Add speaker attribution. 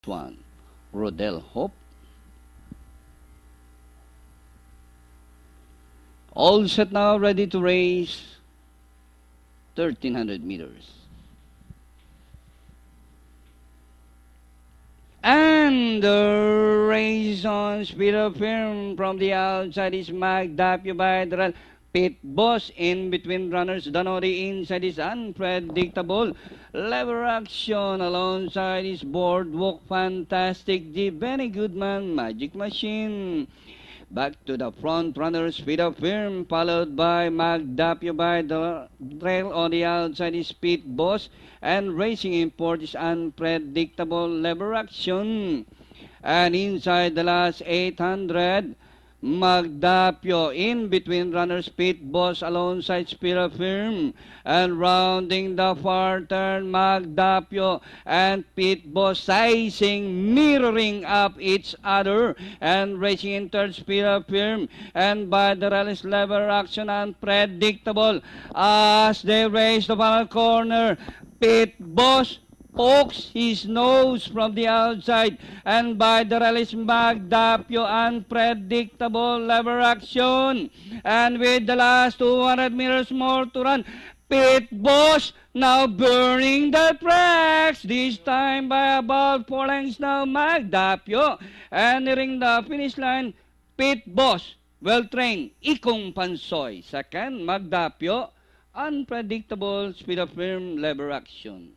Speaker 1: one, Rodel Hope. All set now, ready to race 1300 meters. And the race on, speed of firm from the outside is Magdapio by the Pit Boss in between runners. Danori inside is Unpredictable. Lever Action alongside is Boardwalk Fantastic. The Benny Goodman Magic Machine. Back to the front runner, Speed of Firm, followed by Magdapio by the trail. On the outside is Pit Boss, and Racing Import is Unpredictable. Lever Action. And inside the last 800, Magdapio in between runners, Pit Boss alongside Speed of Firm, and rounding the far turn, Magdapio and Pit Boss sizing, mirroring up each other, and racing in third, Speed of Firm, and by the release, Lever Action, Unpredictable. As they race the final corner, Pit Boss pokes his nose from the outside, and by the release, Magdapio, Unpredictable. Lever Action. And with the last 200 meters more to run, Pit Boss now burning the tracks, this time by about 4 lengths now, Magdapio. And nearing the finish line, Pit Boss, well-trained, Ikong Pansoy. Second, Magdapio, Unpredictable, Speed of Firm, Lever Action.